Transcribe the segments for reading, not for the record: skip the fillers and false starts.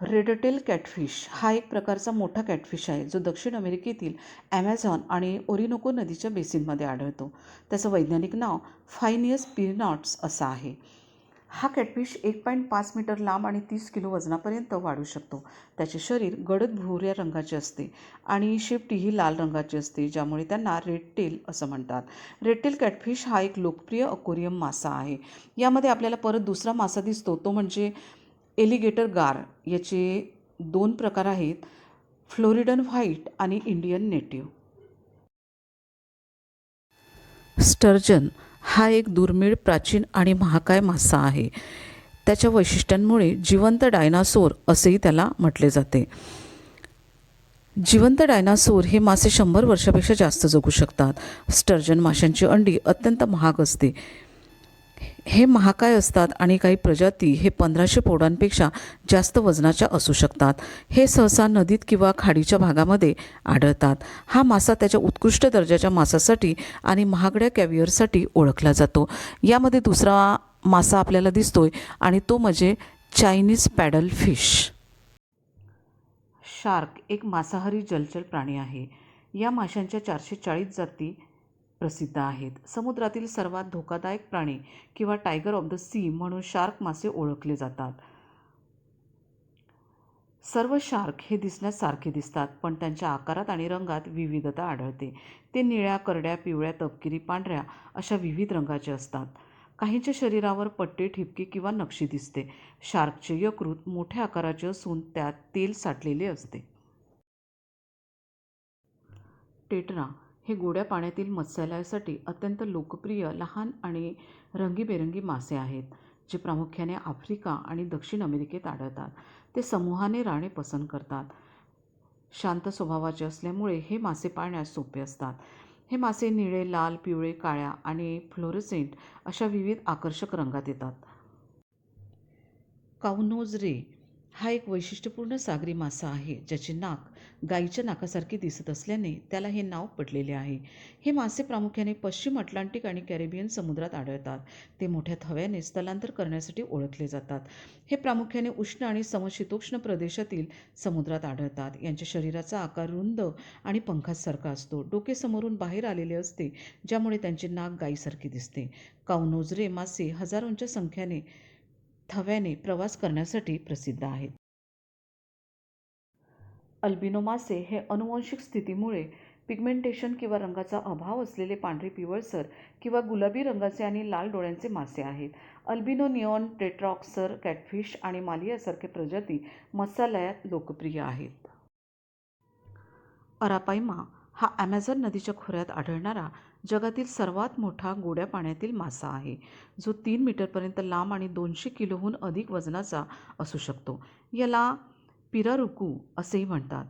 रेडटेल catfish हा एक प्रकारचा मोठा कॅटफिश आहे जो दक्षिण अमेरिकेतील ॲमेझॉन आणि ओरिनोको नदीच्या बेसिनमध्ये आढळतो. त्याचं वैज्ञानिक नाव फायनियस पिनॉट्स असं आहे. हा कॅटफिश 1.5 मीटर लांब आणि 30 किलो वजनापर्यंत वाढू शकतो. त्याचे शरीर गडद भुवऱ्या रंगाचे असते आणि शेपटी ही लाल रंगाची असते, ज्यामुळे त्यांना रेडटेल असं म्हणतात. रेडटेल कॅटफिश हा एक लोकप्रिय अक्वेरियम मासा आहे. यामध्ये आपल्याला परत दुसरा मासा दिसतो तो म्हणजे एलिगेटर गार. याचे 2 प्रकार आहेत, फ्लोरिडन व्हाईट आणि इंडियन नेटिव्ह. स्टर्जन हा एक दुर्मिळ, प्राचीन आणि महाकाय मासा आहे. त्याच्या वैशिष्ट्यांमुळे जिवंत डायनासोर असेही त्याला म्हटले जाते. जिवंत डायनासोर हे मासे 100 वर्षापेक्षा जास्त जगू शकतात. स्टर्जन माशांची अंडी अत्यंत महाग असते. हे महाकाय असतात आणि काही प्रजाती हे 1500 पौंडांपेक्षा जास्त वजनाच्या असू शकतात. हे सहसा नदीत किंवा खाडीच्या भागामध्ये आढळतात. हा मासा त्याच्या उत्कृष्ट दर्जाच्या मांसासाठी आणि महागड्या कॅव्हिअरसाठी ओळखला जातो. यामध्ये दुसरा मासा आपल्याला दिसतोय आणि तो म्हणजे चायनीज पॅडल फिश. शार्क एक मांसाहारी जलचर प्राणी आहे. या माशांच्या 440 जाती प्रसिद्ध आहेत. समुद्रातील सर्वात धोकादायक प्राणी किंवा टायगर ऑफ द सी म्हणून शार्क मासे ओळखले जातात. सर्व शार्क हे दिसण्यास सारखे दिसतात, पण त्यांच्या आकारात आणि रंगात विविधता आढळते. ते निळ्या, करड्या, पिवळ्या, तपकिरी, पांढऱ्या अशा विविध रंगाचे असतात. काहींच्या शरीरावर पट्टे, ठिपके किंवा नक्षी दिसते. शार्कचे यकृत मोठ्या आकाराचे असून त्यात तेल साठलेले असते. टेट्रा हे गोड्या पाण्यातील मत्स्यालयासाठी अत्यंत लोकप्रिय लहान आणि रंगीबेरंगी मासे आहेत, जे प्रामुख्याने आफ्रिका आणि दक्षिण अमेरिकेत आढळतात. ते समूहाने राहणे पसंत करतात. शांत स्वभावाचे असल्यामुळे हे मासे पाळण्यास सोपे असतात. हे मासे निळे, लाल, पिवळे, काळ्या आणि फ्लोरोसेंट अशा विविध आकर्षक रंगात येतात. काउनोज रे हा एक वैशिष्ट्यपूर्ण सागरी मासा आहे, ज्याचे नाक गायीच्या नाकासारखे दिसत असल्याने त्याला हे नाव पडलेले आहे. हे मासे प्रामुख्याने पश्चिम अटलांटिक आणि कॅरिबियन समुद्रात आढळतात. ते मोठ्या थव्याने स्थलांतर करण्यासाठी ओळखले जातात. हे प्रामुख्याने उष्ण आणि समशीतोष्ण प्रदेशातील समुद्रात आढळतात. यांच्या शरीराचा आकार रुंद आणि पंखासारखा असतो. डोके समोरून बाहेर आलेले असते, ज्यामुळे त्यांचे नाक गायीसारखे दिसते. काउनोज रे मासे हजारोंच्या संख्येने थव्याने प्रवास करण्यासाठी प्रसिद्ध आहेत. अल्बिनो मासे हे अनुवांशिक स्थितीमुळे पिगमेंटेशन किंवा रंगाचा अभाव असलेले पांढरे, पिवळसर किंवा गुलाबी रंगाचे आणि लाल डोळ्यांचे मासे आहेत. अल्बिनो निऑन, टेट्राऑक्सर, कॅटफिश आणि माली यासारखे प्रजाती मत्स्यालयात लोकप्रिय आहेत. अरापाइमा हा ॲमेझॉन नदीच्या खोऱ्यात आढळणारा जगातील सर्वात मोठा गोड्या पाण्यातील मासा आहे, जो 3 मीटरपर्यंत लांब आणि 200 किलोहून अधिक वजनाचा असू शकतो. याला पिरारुकू असेही म्हणतात.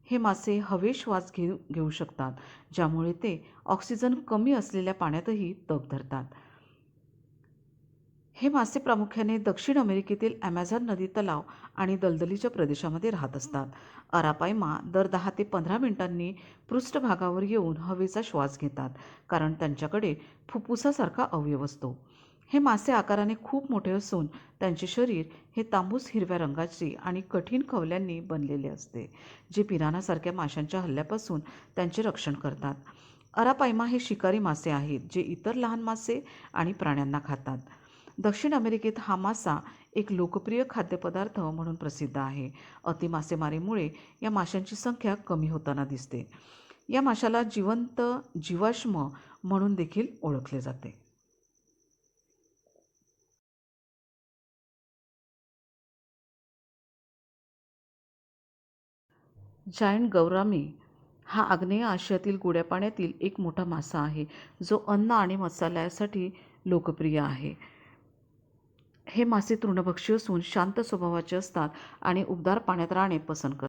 हे मासे हवेत श्वास घेऊ शकतात, ज्यामुळे ते ऑक्सिजन कमी असलेल्या पाण्यातही तग धरतात. हे मासे प्रामुख्याने दक्षिण अमेरिकेतील ॲमेझॉन नदी तलाव आणि दलदलीच्या प्रदेशामध्ये राहत असतात. अरापाइमा दर 10 ते 15 मिनिटांनी पृष्ठभागावर येऊन हवेचा श्वास घेतात, कारण त्यांच्याकडे फुफ्फुसासारखा अवयव असतो. हे मासे आकाराने खूप मोठे असून त्यांचे शरीर हे तांबूस हिरव्या रंगाचे आणि कठीण खवल्यांनी बनलेले असते, जे पिरान्हासारख्या माशांच्या हल्ल्यापासून त्यांचे रक्षण करतात. अरापाइमा हे शिकारी मासे आहेत, जे इतर लहान मासे आणि प्राण्यांना खातात. दक्षिण अमेरिकेत हा मासा एक लोकप्रिय खाद्यपदार्थ म्हणून प्रसिद्ध आहे. अति मासेमारीमुळे या माशांची संख्या कमी होताना दिसते. या माशाला जिवंत जीवाश्म म्हणून देखील ओळखले जाते. जायंट गौरामी हा आग्नेय आशियातील गोड्या पाण्यातील एक मोठा मासा आहे, जो अन्न आणि मत्स्यालयासाठी लोकप्रिय आहे. हे मासे तृणभक्षी असून शांत स्वभावाचे असतात आणि उबदार पाण्यात राहणे पसंत करतात.